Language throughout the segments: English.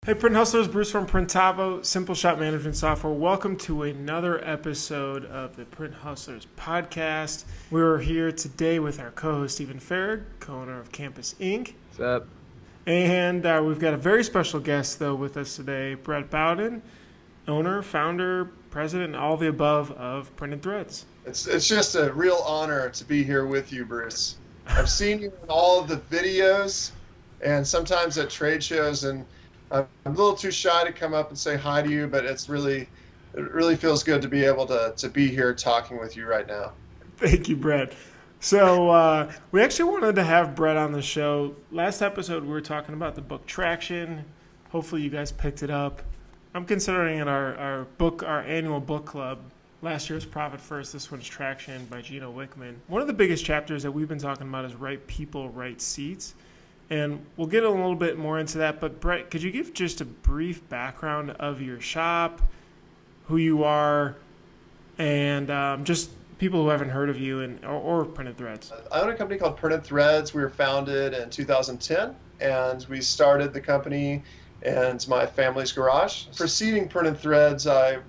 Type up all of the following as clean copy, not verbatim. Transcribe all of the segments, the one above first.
Hey Print Hustlers, Bruce from Printavo, Simple Shop Management Software. Welcome to another episode of the Print Hustlers Podcast. We're here today with our co-host Stephen Farrig, co-owner of Campus Inc. What's up? And we've got a very special guest though with us today, Brett Bowden, owner, founder, president, and all the above of Printed Threads. It's just a real honor to be here with you, Bruce. I've seen you in all of the videos and sometimes at trade shows, and I'm a little too shy to come up and say hi to you, but it really feels good to be able to be here talking with you right now. Thank you, Brett. So we actually wanted to have Brett on the show. Last episode, we were talking about the book Traction. Hopefully you guys picked it up. I'm considering it our annual book club. Last year's Profit First, this one's Traction by Gino Wickman. One of the biggest chapters that we've been talking about is Right People, Right Seats. And we'll get a little bit more into that. But Brett, could you give just a brief background of your shop, who you are, and just people who haven't heard of you or Printed Threads? I own a company called Printed Threads. We were founded in 2010, and we started the company in my family's garage. Preceding Printed Threads, I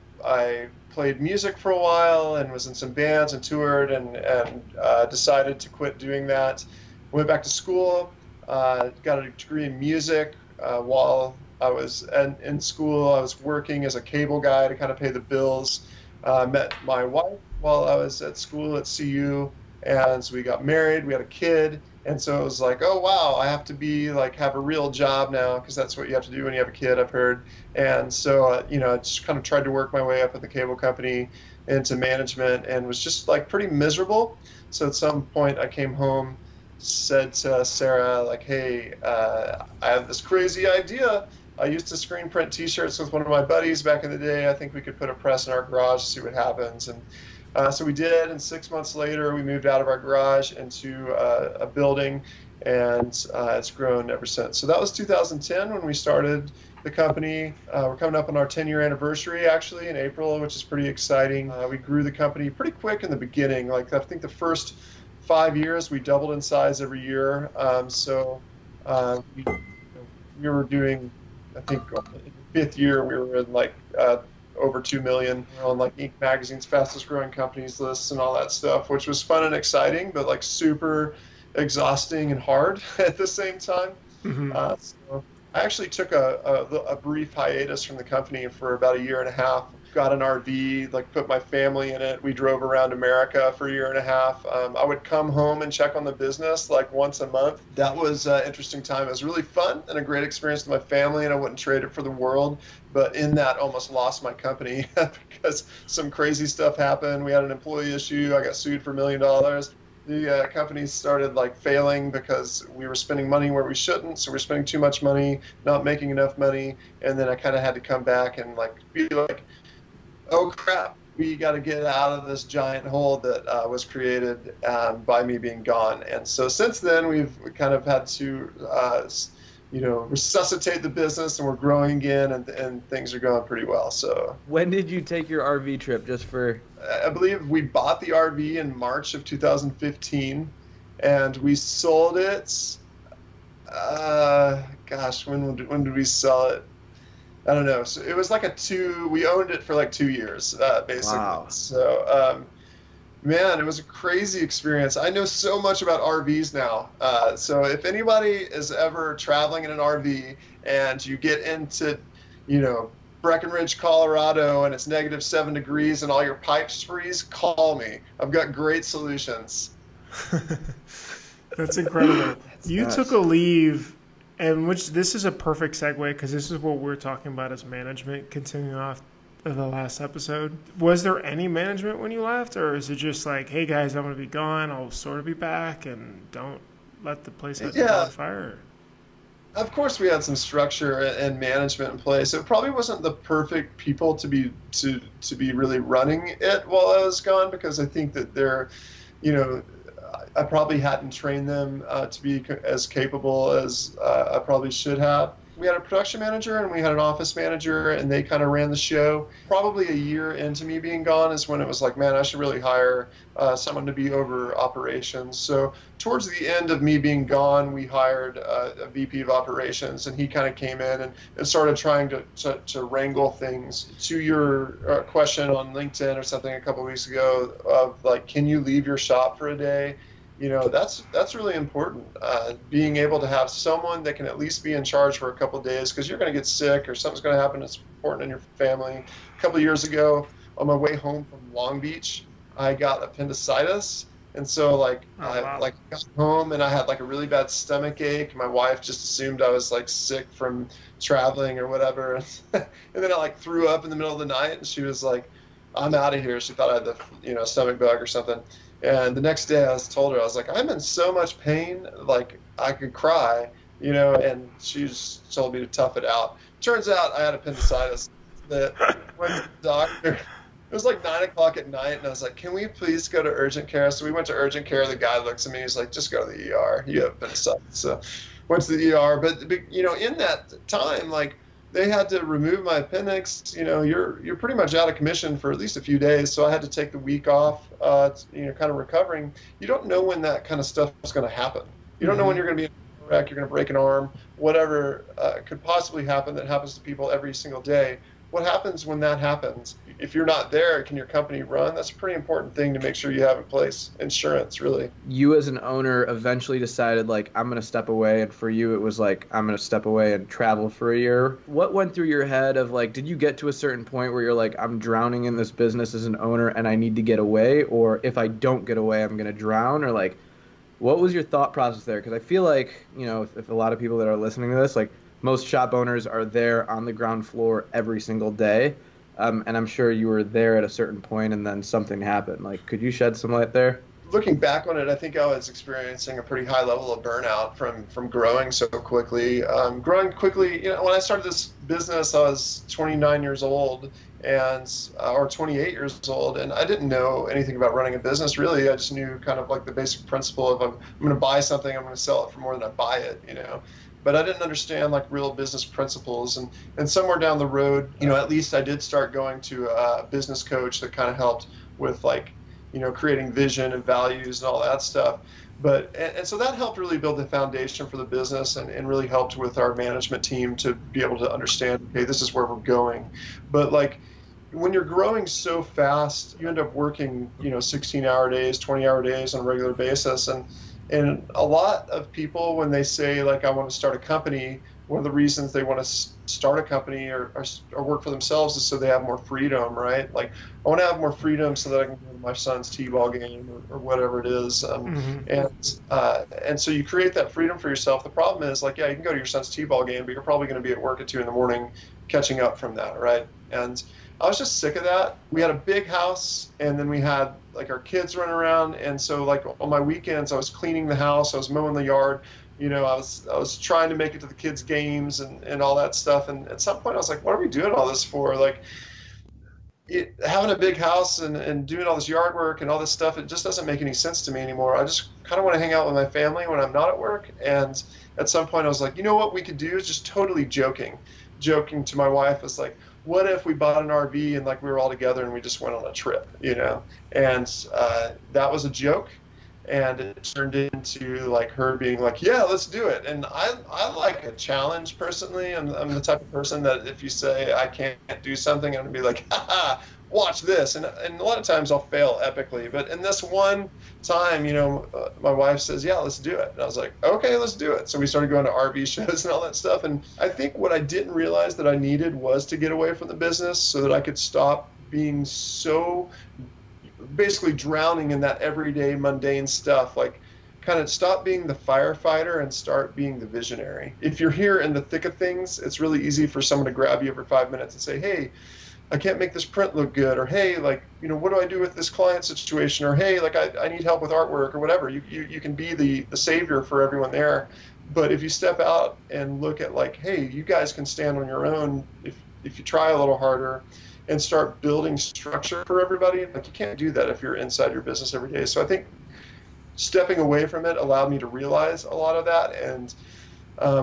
played music for a while and was in some bands and toured and decided to quit doing that. Went back to school. Got a degree in music. While I was in school, I was working as a cable guy to kind of pay the bills. Met my wife while I was at school at CU, and so we got married. We had a kid, and so it was like, oh wow, I have to have a real job now, because that's what you have to do when you have a kid, I've heard. And so I just kind of tried to work my way up at the cable company into management, and was just like pretty miserable. So at some point, I came home, said to Sarah, like, hey, I have this crazy idea. I used to screen print t-shirts with one of my buddies back in the day. I think we could put a press in our garage to see what happens. And so we did, and 6 months later we moved out of our garage into a building, and it's grown ever since. So that was 2010 when we started the company. We're coming up on our 10-year anniversary actually in April, which is pretty exciting. We grew the company pretty quick in the beginning. Like, I think the first 5 years we doubled in size every year. We were doing, I think in the 5th year we were in over 2 million. We were on Inc. Magazine's fastest growing companies lists and all that stuff, which was fun and exciting, but super exhausting and hard at the same time. Mm-hmm. So I actually took a brief hiatus from the company for about a year and a half. Got an RV, put my family in it. We drove around America for a year and a half. I would come home and check on the business once a month. That was an interesting time. It was really fun and a great experience with my family, and I wouldn't trade it for the world. But in that, almost lost my company because some crazy stuff happened. We had an employee issue. I got sued for $1 million. The company started failing because we were spending money where we shouldn't. So we're spending too much money, not making enough money. And then I kind of had to come back and be like, oh crap, we got to get out of this giant hole that was created by me being gone. And so since then, we've kind of had to, resuscitate the business, and we're growing again, and things are going pretty well. So when did you take your RV trip? Just for, I believe we bought the RV in March of 2015, and we sold it. When did we sell it? I don't know. So it was we owned it for 2 years, basically. Wow. So, man, it was a crazy experience. I know so much about RVs now. So if anybody is ever traveling in an RV and you get into, Breckenridge, Colorado, and it's -7 degrees and all your pipes freeze, call me. I've got great solutions. That's incredible. You took a leave. And this is a perfect segue, because this is what we're talking about as management, continuing off of the last episode. Was there any management when you left, or is it just hey guys, I'm going to be gone, I'll sort of be back, and don't let the place on fire? Of course we had some structure and management in place. It probably wasn't the perfect people to be really running it while I was gone, because I think that they're, I probably hadn't trained them to be as capable as I probably should have. We had a production manager and we had an office manager, and they kind of ran the show. Probably a year into me being gone is when it was like, man, I should really hire someone to be over operations. So towards the end of me being gone, we hired a VP of operations, and he kind of came in and started trying to wrangle things. To your question on LinkedIn or something a couple of weeks ago of like, can you leave your shop for a day? You know, that's really important. Being able to have someone that can at least be in charge for a couple of days, because you're going to get sick or something's going to happen that's important in your family. A couple of years ago, on my way home from Long Beach, I got appendicitis. And so I got home and I had like a really bad stomach ache. My wife just assumed I was like sick from traveling or whatever. And then I like threw up in the middle of the night, and she was like, I'm out of here. She thought I had the stomach bug or something. And the next day I told her, I was like, I'm in so much pain, like I could cry, and she just told me to tough it out. Turns out I had appendicitis. That went to the doctor. It was like 9 o'clock at night, and I was like, can we please go to urgent care? So we went to urgent care. The guy looks at me. He's like, just go to the ER. You have appendicitis. So went to the ER. But in that time, like, they had to remove my appendix. You're pretty much out of commission for at least a few days. So I had to take the week off, kind of recovering. You don't know when that kind of stuff is going to happen. You don't know when you're going to be in a wreck, you're going to break an arm, whatever could possibly happen that happens to people every single day. What happens when that happens? If you're not there, can your company run? That's a pretty important thing to make sure you have in place. Insurance, really. You as an owner eventually decided, like, I'm going to step away. And for you, it was like, I'm going to step away and travel for a year. What went through your head of, like, did you get to a certain point where you're like, I'm drowning in this business as an owner and I need to get away? Or if I don't get away, I'm going to drown? Or, like, what was your thought process there? Because I feel like, if a lot of people that are listening to this, like, most shop owners are there on the ground floor every single day. And I'm sure you were there at a certain point and then something happened. Like, could you shed some light there? Looking back on it, I think I was experiencing a pretty high level of burnout from growing so quickly. Growing quickly, when I started this business, I was 29 years old or 28 years old, and I didn't know anything about running a business, really. I just knew kind of like the basic principle of I'm going to buy something, I'm going to sell it for more than I buy it, But I didn't understand like real business principles, and somewhere down the road, at least I did start going to a business coach that kind of helped with like, creating vision and values and all that stuff. But and so that helped really build the foundation for the business, and really helped with our management team to be able to understand, okay, this is where we're going. But like, when you're growing so fast, you end up working, 16-hour days, 20-hour days on a regular basis, and a lot of people, when they say, like, I want to start a company, one of the reasons they want to start a company or work for themselves is so they have more freedom, right? Like, I want to have more freedom so that I can go to my son's t-ball game or whatever it is. And so you create that freedom for yourself. The problem is, like, yeah, you can go to your son's t-ball game, but you're probably going to be at work at 2 a.m. catching up from that, right? And I was just sick of that. We had a big house, and then we had like our kids running around, and so like on my weekends I was cleaning the house, I was mowing the yard, I was trying to make it to the kids' games and all that stuff. And at some point I was like, what are we doing all this for? Like, having a big house and doing all this yard work and all this stuff, it just doesn't make any sense to me anymore. I just kind of want to hang out with my family when I'm not at work. And at some point I was like, what we could do is just totally joking to my wife, was like, what if we bought an RV and like we were all together and we just went on a trip, And that was a joke, and it turned into like her being like, yeah, let's do it. And I like a challenge personally. I'm the type of person that if you say I can't do something, I'm gonna be like, haha, watch this. And a lot of times I'll fail epically, but in this one time, my wife says, yeah, let's do it. And I was like, okay, let's do it. So we started going to RV shows and all that stuff. And I think what I didn't realize that I needed was to get away from the business so that I could stop being so basically drowning in that everyday mundane stuff. Like, kind of stop being the firefighter and start being the visionary. If you're here in the thick of things, it's really easy for someone to grab you every 5 minutes and say, hey, I can't make this print look good, or hey, like, what do I do with this client situation, or hey, like, I need help with artwork or whatever. You can be the savior for everyone there. But if you step out and look at like, hey, you guys can stand on your own if you try a little harder and start building structure for everybody, like, you can't do that if you're inside your business every day. So I think stepping away from it allowed me to realize a lot of that. And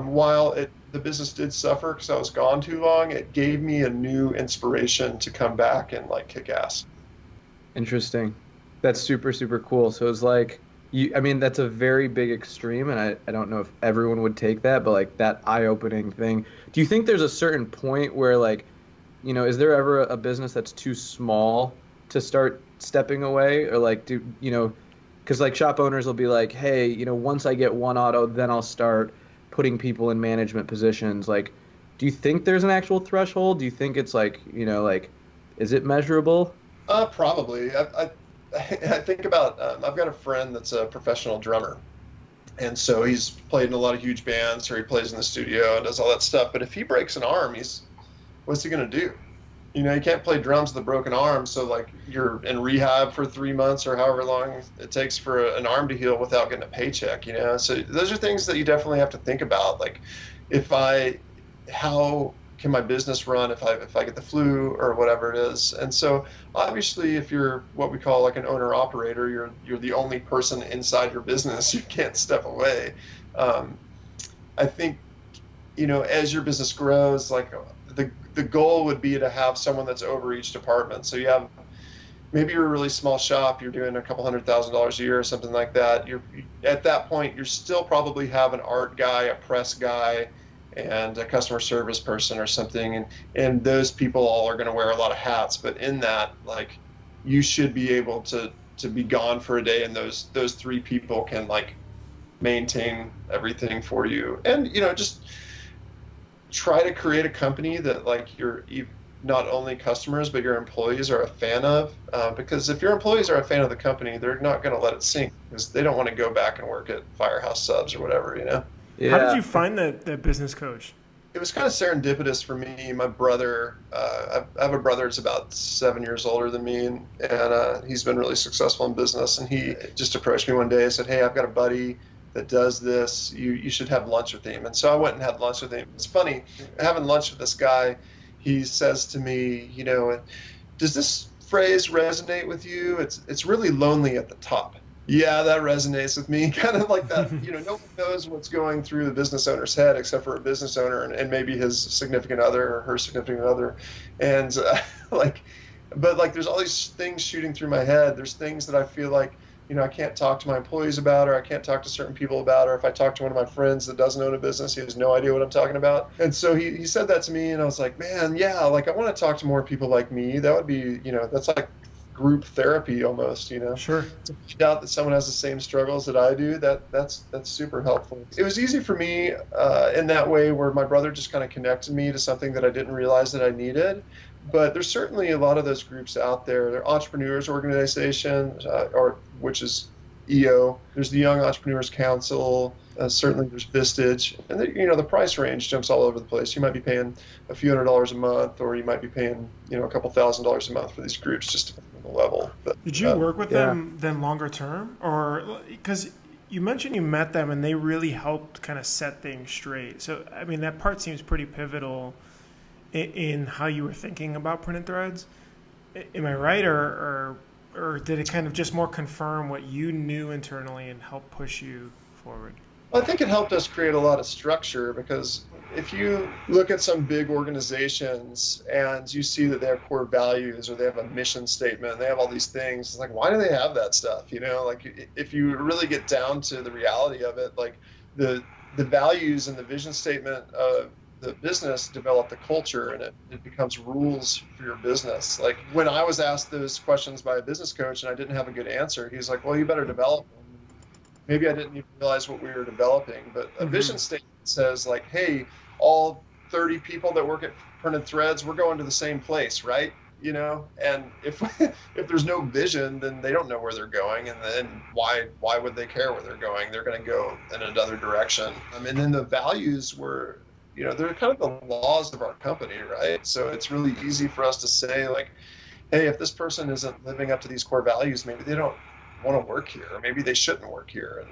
while the business did suffer because I was gone too long, it gave me a new inspiration to come back and like kick ass. Interesting. That's super, super cool. So it's like, I mean, that's a very big extreme, and I don't know if everyone would take that, but like that eye-opening thing. Do you think there's a certain point where like, you know, is there ever a business that's too small to start stepping away? Or like, because like shop owners will be like, hey, you know, once I get one auto, then I'll start putting people in management positions. Like, do you think there's an actual threshold? Do you think it's like, you know, like, is it measurable? Probably. I think about, I've got a friend that's a professional drummer. And so he's played in a lot of huge bands, or he plays in the studio and does all that stuff. But if he breaks an arm, what's he going to do? You know, you can't play drums with a broken arm. So like you're in rehab for 3 months or however long it takes for an arm to heal without getting a paycheck, you know? So those are things that you definitely have to think about. Like how can my business run if I get the flu or whatever it is? And so obviously if you're what we call like an owner operator, you're the only person inside your business, you can't step away. I think, you know, as your business grows, like the goal would be to have someone that's over each department. So maybe you're a really small shop, you're doing a couple $100,000 a year or something like that. At that point, you still probably have an art guy, a press guy, and a customer service person or something, and those people all are going to wear a lot of hats. But in that, like, you should be able to be gone for a day, and those 3 people can like maintain everything for you. And you know, just try to create a company that like not only customers but your employees are a fan of, because if your employees are a fan of the company, they're not going to let it sink because they don't want to go back and work at Firehouse Subs or whatever, you know. Yeah. How did you find that business coach? It was kind of serendipitous for me. My brother, I have a brother that's about 7 years older than me, and he's been really successful in business. And he just approached me one day and said, "Hey, I've got a buddy that does this. You should have lunch with him." And so I went and had lunch with him. It's funny, having lunch with this guy, he says to me, you know, "Does this phrase resonate with you? It's really lonely at the top." Yeah, that resonates with me. Kind of like that, you know, no one knows what's going through the business owner's head except for a business owner and maybe his significant other or her significant other. And but there's all these things shooting through my head. There's things that I feel like, you know, I can't talk to my employees about, or I can't talk to certain people about, or if I talk to one of my friends that doesn't own a business, he has no idea what I'm talking about. And so he said that to me, and I was like, man, yeah, like I want to talk to more people like me. That would be, you know, that's like group therapy almost, you know. Sure. To find out that someone has the same struggles that I do, that's super helpful. It was easy for me in that way, where my brother just kind of connected me to something that I didn't realize that I needed. But there's certainly a lot of those groups out there. There are entrepreneurs organizations, which is EO. There's the Young Entrepreneurs Council. Certainly there's Vistage. And you know, the price range jumps all over the place. You might be paying a few $100s a month, or you might be paying, you know, a couple $1,000s a month for these groups, just depending on the level. But, did you work with them then longer term? Or because you mentioned you met them and they really helped kind of set things straight. So, I mean, that part seems pretty pivotal in how you were thinking about printed threads. Am I right? Or did it kind of just more confirm what you knew internally and help push you forward? Well, I think it helped us create a lot of structure, because if you look at some big organizations and you see that they have core values, or they have a mission statement, they have all these things, it's like, why do they have that stuff? You know, like if you really get down to the reality of it, like the values and the vision statement of the business develop the culture, and it becomes rules for your business. Like when I was asked those questions by a business coach and I didn't have a good answer, he's like, well, you better develop them. Maybe I didn't even realize what we were developing, but a vision statement says like, hey, all 30 people that work at Printed Threads, we're going to the same place, right? You know, and if there's no vision, then they don't know where they're going, and then why would they care where they're going? They're going to go in another direction. And then the values were, you know, they're kind of the laws of our company, right? So it's really easy for us to say like, hey, if this person isn't living up to these core values, maybe they don't want to work here, or maybe they shouldn't work here.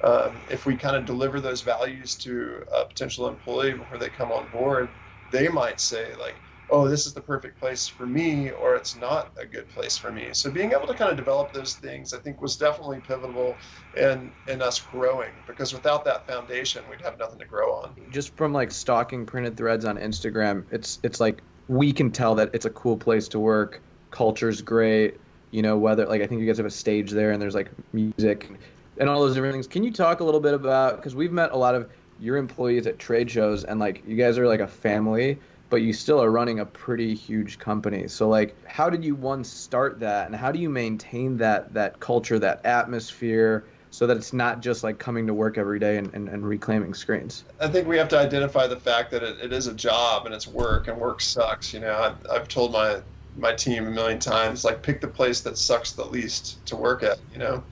And if we kind of deliver those values to a potential employee before they come on board, they might say like, oh, this is the perfect place for me, or it's not a good place for me. So being able to kind of develop those things, I think, was definitely pivotal in us growing, because without that foundation, we'd have nothing to grow on. Just from like stalking Printed Threads on Instagram, it's like we can tell that it's a cool place to work. Culture's great. You know, whether like I think you guys have a stage there and there's like music and all those different things. Can you talk a little bit about, because we've met a lot of your employees at trade shows and like you guys are like a family, but you still are running a pretty huge company. So like, how did you start that, and how do you maintain that culture, that atmosphere, so that it's not just like coming to work every day and reclaiming screens? I think we have to identify the fact that it is a job and it's work, and work sucks. You know, I've told my team a million times, like, pick the place that sucks the least to work at, you know,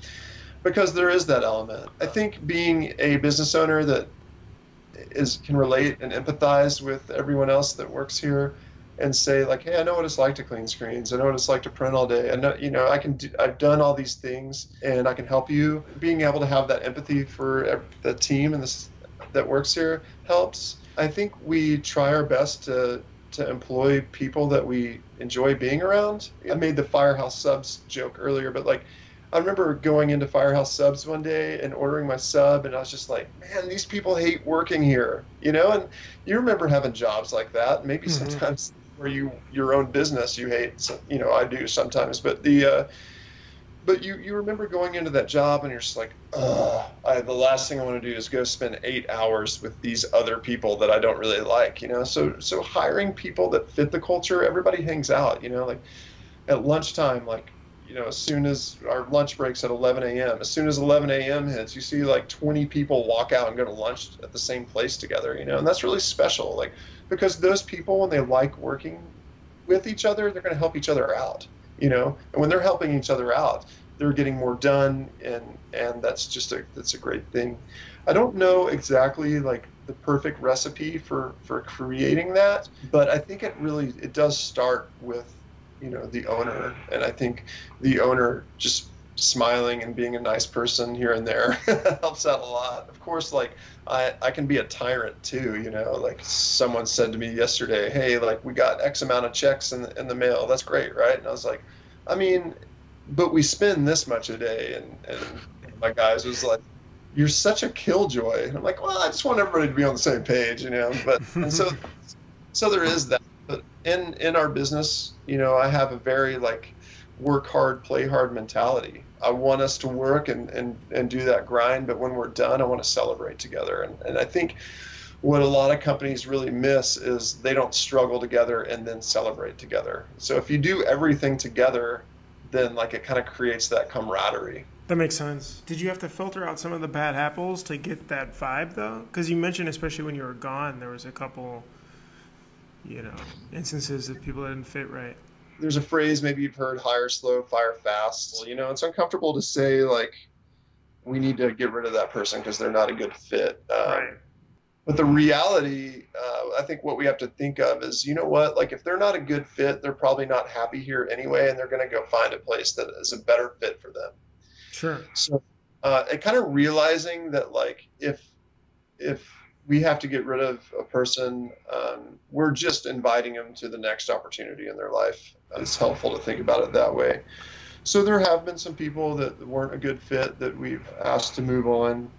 because there is that element. I think being a business owner that can relate and empathize with everyone else that works here and say, like, hey, I know what it's like to clean screens. I know what it's like to print all day. I know, you know, I've done all these things and I can help you. Being able to have that empathy for the team and that works here helps. I think we try our best to employ people that we enjoy being around. I made the Firehouse Subs joke earlier, but like, I remember going into Firehouse Subs one day and ordering my sub, and I was just like, man, these people hate working here, you know? And you remember having jobs like that. Maybe sometimes where your own business you hate, you know, I do sometimes, but but you remember going into that job and you're just like, the last thing I want to do is go spend 8 hours with these other people that I don't really like, you know? So hiring people that fit the culture, everybody hangs out, you know, like at lunchtime, like, you know, as soon as our lunch breaks at 11 a.m., as soon as 11 a.m. hits, you see like 20 people walk out and go to lunch at the same place together, you know, and that's really special. Like, because those people, when they like working with each other, they're going to help each other out, you know, and when they're helping each other out, they're getting more done. And that's a great thing. I don't know exactly like the perfect recipe for creating that, but I think it does start with, you know, the owner. And I think the owner just smiling and being a nice person here and there helps out a lot. Of course, like I can be a tyrant too, you know, like someone said to me yesterday, hey, like we got X amount of checks in the mail. That's great, right? And I was like, I mean, but we spend this much a day. And my guys was like, you're such a killjoy. And I'm like, well, I just want everybody to be on the same page, you know, but and so there is that. But in our business, you know, I have a very like work hard, play hard mentality. I want us to work and do that grind, but when we're done, I want to celebrate together. And I think what a lot of companies really miss is they don't struggle together and then celebrate together. So if you do everything together, then like it kind of creates that camaraderie. That makes sense. Did you have to filter out some of the bad apples to get that vibe though? Because you mentioned, especially when you were gone, there was a couple, you know, instances of people that didn't fit right. There's a phrase maybe you've heard, hire slow, fire fast. You know, it's uncomfortable to say like we need to get rid of that person because they're not a good fit. Right. But the reality, I think what we have to think of is, you know what, like if they're not a good fit, they're probably not happy here anyway, and they're going to go find a place that is a better fit for them. Sure. So and kind of realizing that like if we have to get rid of a person, we're just inviting them to the next opportunity in their life. It's helpful to think about it that way. So there have been some people that weren't a good fit that we've asked to move on.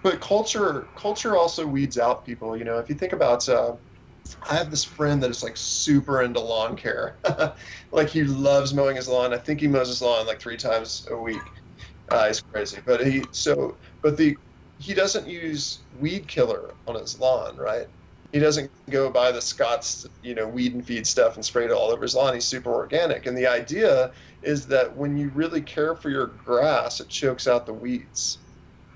But culture also weeds out people. You know, if you think about, I have this friend that is like super into lawn care. Like he loves mowing his lawn. I think he mows his lawn like 3 times a week. He's crazy, but he doesn't use weed killer on his lawn, right? He doesn't go buy the Scott's, you know, weed and feed stuff and spray it all over his lawn. He's super organic. And the idea is that when you really care for your grass, it chokes out the weeds,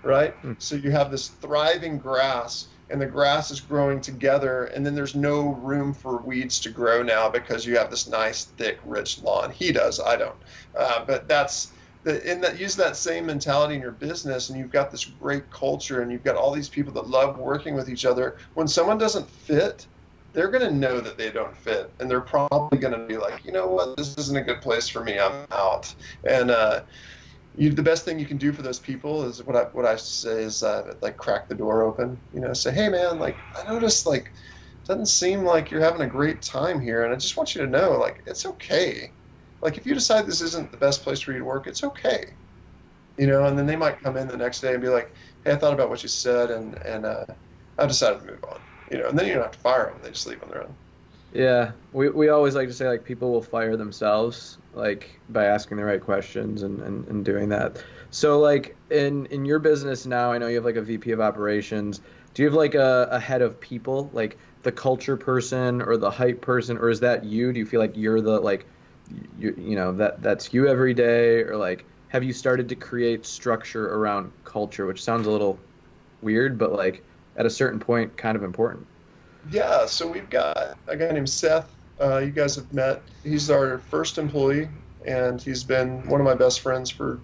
right? So you have this thriving grass, and the grass is growing together, and then there's no room for weeds to grow now because you have this nice, thick, rich lawn. He does, I don't. But use that same mentality in your business, and you've got this great culture, and you've got all these people that love working with each other. When someone doesn't fit, they're going to know that they don't fit, and they're probably going to be like, you know what, this isn't a good place for me. I'm out. And the best thing you can do for those people is what I say is like crack the door open. You know, say, hey man, like I noticed like doesn't seem like you're having a great time here, and I just want you to know, like, it's okay. Like, if you decide this isn't the best place for you to work, it's okay. You know, and then they might come in the next day and be like, hey, I thought about what you said, and I decided to move on. You know, and then you don't have to fire them. They just leave on their own. Yeah, we always like to say, like, people will fire themselves, like, by asking the right questions and doing that. So, like, in your business now, I know you have, like, a VP of operations. Do you have, like, a head of people, like the culture person or the hype person, or is that you? Do you feel like you're the, like, you know, that's you every day? Or, like, have you started to create structure around culture, which sounds a little weird, but, like, at a certain point, kind of important? Yeah, so we've got a guy named Seth. You guys have met. He's our first employee, and he's been one of my best friends for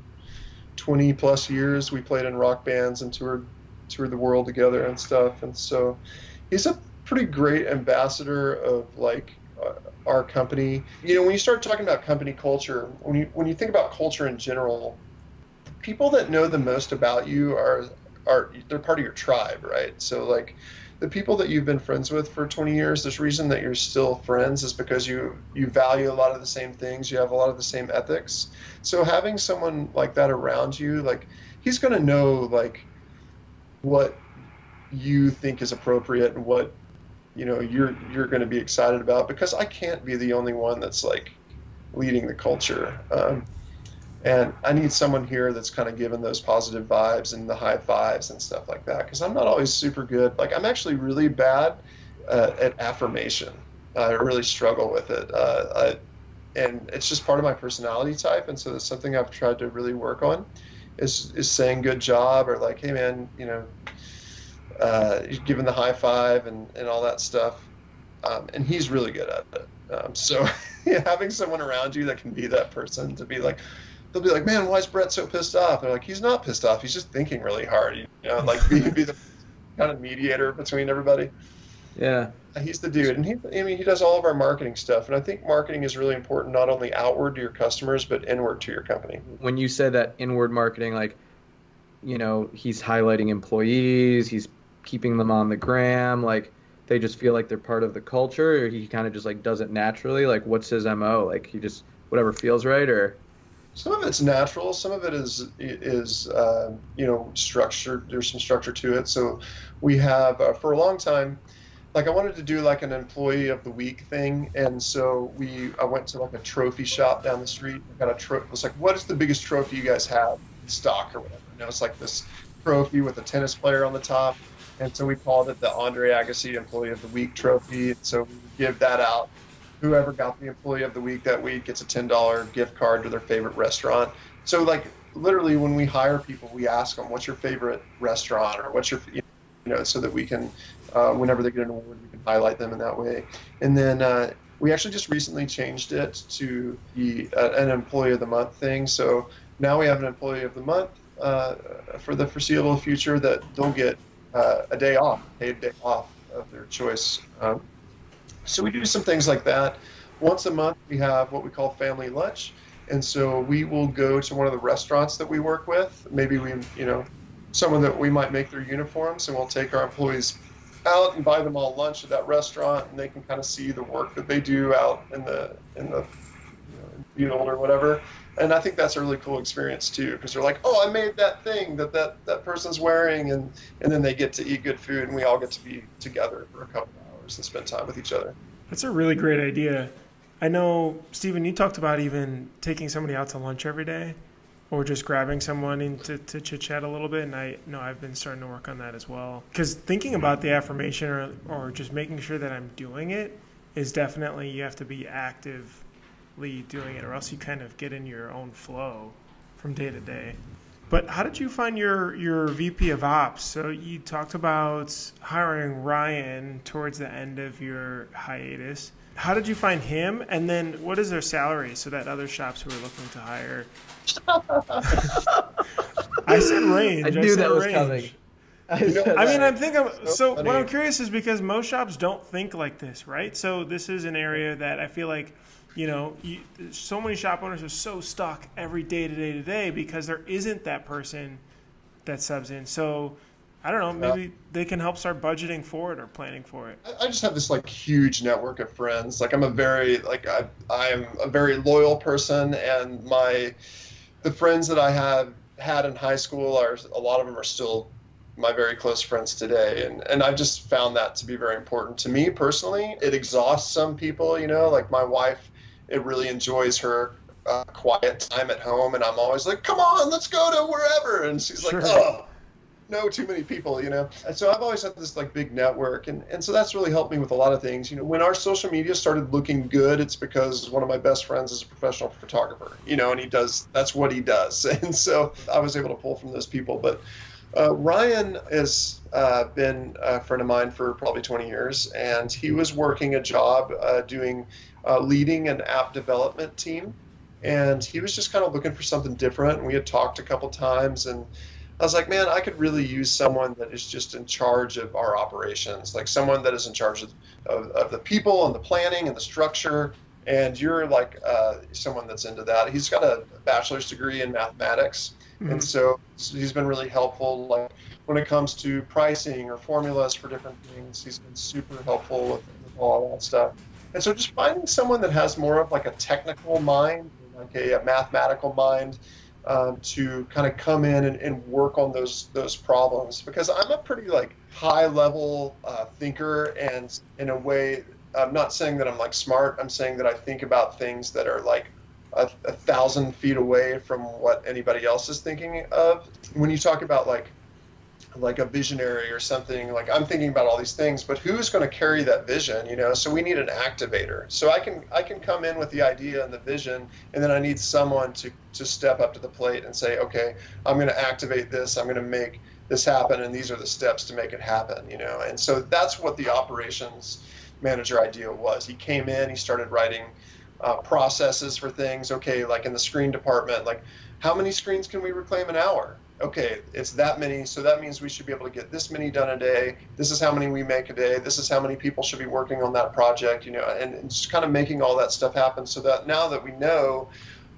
20 plus years. We played in rock bands and toured the world together and stuff. And so he's a pretty great ambassador of, like, our company. You know, when you start talking about company culture, when you think about culture in general, people that know the most about you are they're part of your tribe, right? So, like, the people that you've been friends with for 20 years, there's reason that you're still friends is because you value a lot of the same things. You have a lot of the same ethics. So having someone like that around you, like, he's going to know, like, what you think is appropriate and what, you know, you're going to be excited about, because I can't be the only one that's, like, leading the culture. And I need someone here that's kind of giving those positive vibes and the high fives and stuff like that, because I'm not always super good. Like, I'm actually really bad at affirmation. I really struggle with it. And it's just part of my personality type. And so that's something I've tried to really work on is saying good job, or like, hey, man, you know, giving the high five and all that stuff. And he's really good at it. So yeah, having someone around you that can be that person to be like, they'll be like, man, why is Brett so pissed off? They're like, he's not pissed off. He's just thinking really hard. You know, like be the kind of mediator between everybody. Yeah. He's the dude. And he does all of our marketing stuff. And I think marketing is really important, not only outward to your customers, but inward to your company. When you said that inward marketing, like, you know, he's highlighting employees, he's keeping them on the gram, like, they just feel like they're part of the culture, or he kind of just, like, does it naturally? Like, what's his MO? Like, he just, whatever feels right, or... Some of it's natural. Some of it is you know, structured. There's some structure to it. So we have for a long time, like, I wanted to do like an employee of the week thing, and so I went to like a trophy shop down the street. I got a trophy. It was like, what is the biggest trophy you guys have in stock or whatever? And it was like this trophy with a tennis player on the top, and so we called it the Andre Agassi Employee of the Week trophy. And so we would give that out. Whoever got the Employee of the Week that week gets a $10 gift card to their favorite restaurant. So, like, literally when we hire people, we ask them, what's your favorite restaurant, or what's your, you know, so that we can, whenever they get an award, we can highlight them in that way. And then we actually just recently changed it to be an Employee of the Month thing. So now we have an Employee of the Month for the foreseeable future that they'll get a day off, paid day off of their choice. So we do some things like that. Once a month, we have what we call family lunch. And so we will go to one of the restaurants that we work with. Maybe someone that we might make their uniforms, and we'll take our employees out and buy them all lunch at that restaurant, and they can kind of see the work that they do out in the field or whatever. And I think that's a really cool experience too, because they're like, oh, I made that thing that person's wearing, and then they get to eat good food, and we all get to be together for a couple hours and spend time with each other. That's a really great idea. I know, Stephen, you talked about even taking somebody out to lunch every day, or just grabbing someone in to chit-chat a little bit, and I know I've been starting to work on that as well. Because thinking about the affirmation or just making sure that I'm doing it is definitely, you have to be actively doing it, or else you kind of get in your own flow from day to day. But how did you find your VP of Ops? So you talked about hiring Ryan towards the end of your hiatus. How did you find him? And then what is their salary so that other shops who are looking to hire... I said range. I knew that was range. coming. What I'm curious is because most shops don't think like this, right? So this is an area that I feel like, so many shop owners are so stuck every day to day to day because there isn't that person that subs in. So I don't know, maybe they can help start budgeting for it or planning for it. I just have this like huge network of friends. Like I'm a very like I'm a very loyal person, and the friends that I have had in high school are a lot of them are still my very close friends today, and I've just found that to be very important to me personally. It exhausts some people, you know, like my wife, it really enjoys her quiet time at home, and I'm always like, come on, let's go to wherever, and she's like, oh, no, too many people, you know. And so I've always had this like big network, and so that's really helped me with a lot of things. You know, when our social media started looking good, it's because one of my best friends is a professional photographer, you know, and that's what he does. And so I was able to pull from those people. But Ryan has been a friend of mine for probably 20 years, and he was working a job leading an app development team, and he was just kind of looking for something different. And we had talked a couple times, and I was like, man, I could really use someone that is just in charge of our operations, like someone that is in charge of the people and the planning and the structure. And you're like someone that's into that. He's got a bachelor's degree in mathematics. Mm-hmm. And so he's been really helpful. Like when it comes to pricing or formulas for different things, he's been super helpful with all that stuff. And so just finding someone that has more of like a technical mind, like a mathematical mind, to kind of come in and work on those problems, because I'm a pretty like high level thinker, and in a way, I'm not saying that I'm like smart. I'm saying that I think about things that are like a 1,000 feet away from what anybody else is thinking of. When you talk about like a visionary or something, like I'm thinking about all these things, but who's going to carry that vision, you know? So we need an activator. So I can come in with the idea and the vision, and then I need someone to step up to the plate and say, okay, I'm going to activate this, I'm going to make this happen, and these are the steps to make it happen, you know? And so that's what the operations manager idea was. He came in, he started writing processes for things. Okay, like in the screen department, like how many screens can we reclaim an hour? Okay, it's that many, so that means we should be able to get this many done a day. This is how many we make a day. This is how many people should be working on that project, you know, and just kind of making all that stuff happen, so that now that we know,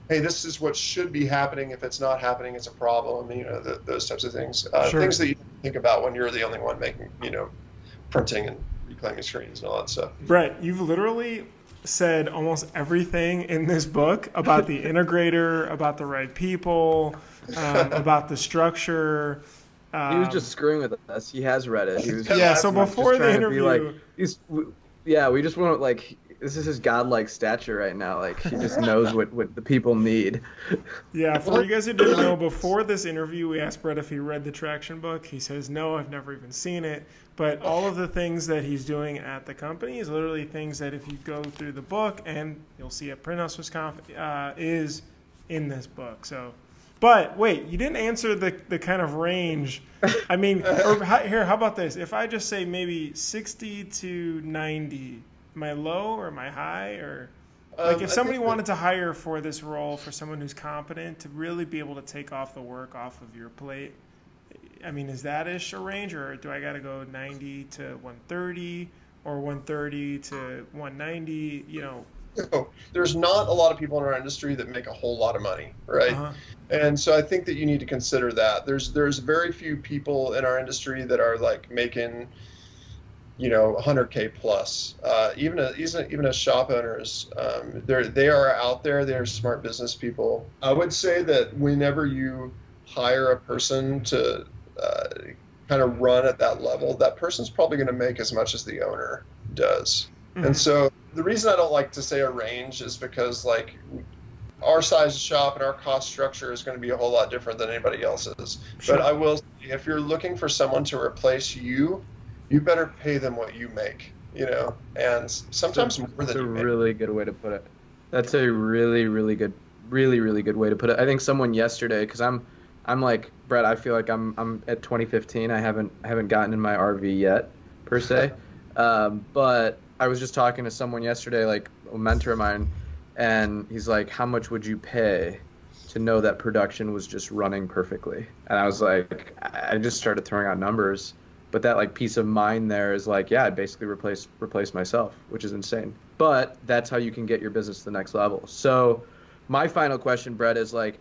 hey, this is what should be happening. If it's not happening, it's a problem, you know, those types of things. Sure. Things that you think about when you're the only one making, you know, printing and reclaiming screens and all that stuff. Brett, you've literally said almost everything in this book about the integrator, about the right people, about the structure. He was just screwing with us. He has read it. He was so before the interview, we just want to like, this is his godlike stature right now. Like he just knows what the people need. Yeah, for you guys who didn't know, before this interview, we asked Brett if he read the Traction book. He says, no, I've never even seen it. But all of the things that he's doing at the company is literally things that if you go through the book, and you'll see at PrintHustlers is in this book. So, but wait, you didn't answer the kind of range. I mean, here, how about this? If I just say maybe 60 to 90, am I low or am I high? Or like if somebody wanted to hire for this role, for someone who's competent to really be able to take off the work off of your plate, I mean, is that ish a range, or do I got to go 90 to 130 or 130 to 190? You know, there's not a lot of people in our industry that make a whole lot of money, right? Uh-huh. And so I think that you need to consider that. There's very few people in our industry that are like making, you know, 100K plus. Even as shop owners, they are out there. They're smart business people. I would say that whenever you hire a person to kind of run at that level, that person's probably going to make as much as the owner does. Mm-hmm. And so the reason I don't like to say a range is because like our size shop and our cost structure is going to be a whole lot different than anybody else's. Sure. But I will say, if you're looking for someone to replace you, you better pay them what you make, you know, and sometimes more than you make. That's a really good way to put it. That's a really, really good way to put it. I think someone yesterday, because I'm like, Brett, I feel like I'm at 2015. I haven't gotten in my RV yet, per se. But I was just talking to someone yesterday, like a mentor of mine, and he's like, how much would you pay to know that production was just running perfectly? And I was like, I just started throwing out numbers. But that like peace of mind there is like, yeah, I'd basically replace myself, which is insane. But that's how you can get your business to the next level. So my final question, Brett, is like,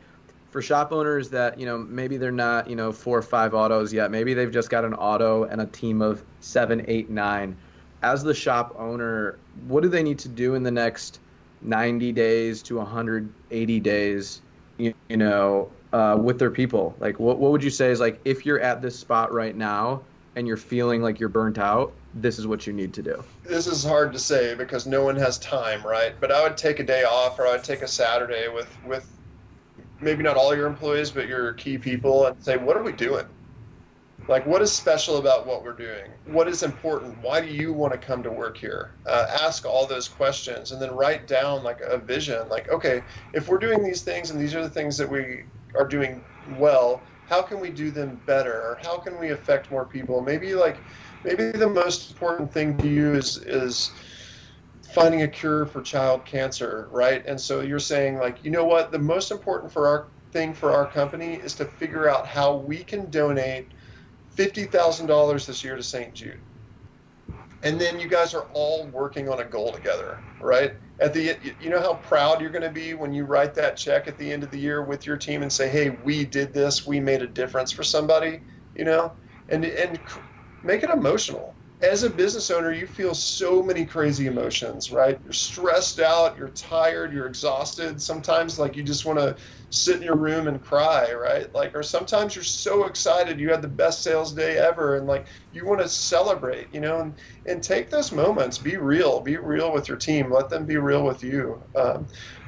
for shop owners that, maybe they're not, 4 or 5 autos yet. Maybe they've just got an auto and a team of 7, 8, 9. As the shop owner, what do they need to do in the next 90 days to 180 days, with their people? Like, what would you say is, like, if you're at this spot right now and you're feeling like you're burnt out, this is what you need to do? This is hard to say because no one has time, right? But I would take a day off, or I would take a Saturday with maybe not all your employees, but your key people, and say, what are we doing? Like, what is special about what we're doing? What is important? Why do you want to come to work here? Ask all those questions, and then write down like a vision. Like, okay, if we're doing these things and these are the things that we are doing well, how can we do them better? Or how can we affect more people? Maybe the most important thing to you is finding a cure for child cancer, right? And so you're saying, like, you know what, the most important for our company is to figure out how we can donate $50,000 this year to St. Jude. And then you guys are all working on a goal together, right? You know how proud you're going to be when you write that check at the end of the year with your team and say, hey, we did this, we made a difference for somebody, and make it emotional. As a business owner, you feel so many crazy emotions, right? You're stressed out, you're tired, you're exhausted. Sometimes, like, you just want to sit in your room and cry, right? Like, or sometimes you're so excited, you had the best sales day ever, and like, you want to celebrate, and take those moments. Be real with your team. Let them be real with you.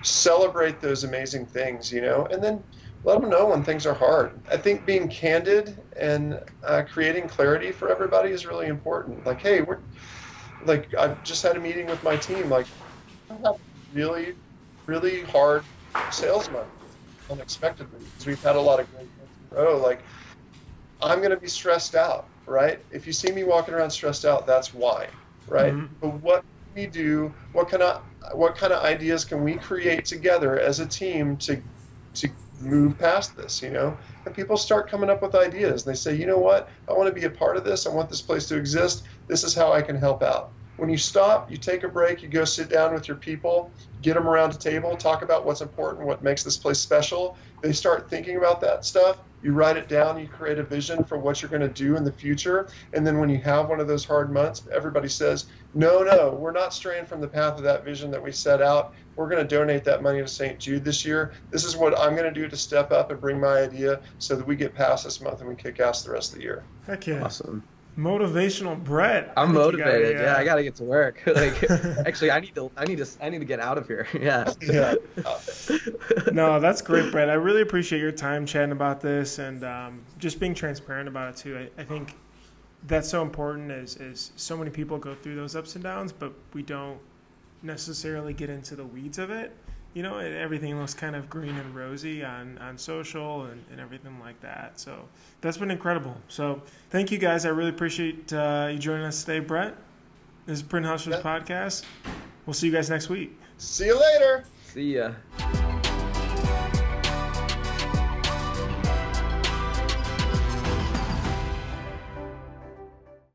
Celebrate those amazing things, and then let them know when things are hard. I think being candid and creating clarity for everybody is really important. Like, hey, I just had a meeting with my team. Like, I have really, really hard sales month unexpectedly because we've had a lot of great months in a row. Like, I'm going to be stressed out, right? If you see me walking around stressed out, that's why, right? Mm-hmm. But what can we do? What kind of ideas can we create together as a team to move past this, and people start coming up with ideas. They say, you know what, I want to be a part of this. I want this place to exist. This is how I can help out. When you stop, you take a break, you go sit down with your people, get them around a table, talk about what's important, what makes this place special. They start thinking about that stuff. You write it down, you create a vision for what you're going to do in the future. And then when you have one of those hard months, everybody says, no, we're not straying from the path of that vision that we set out. We're going to donate that money to St. Jude this year. This is what I'm going to do to step up and bring my idea so that we get past this month and we kick ass the rest of the year. Heck yeah. Awesome. Motivational Brett. I'm motivated. I got to get to work. Like, actually, I need to get out of here. Yeah. No, that's great, Brett. I really appreciate your time chatting about this and just being transparent about it too. I think that's so important. Is so many people go through those ups and downs, but we don't necessarily get into the weeds of it. Everything looks kind of green and rosy on social and everything like that. So that's been incredible. So thank you, guys. I really appreciate you joining us today, Brett. This is PrintHustlers Podcast. We'll see you guys next week. See you later. See ya.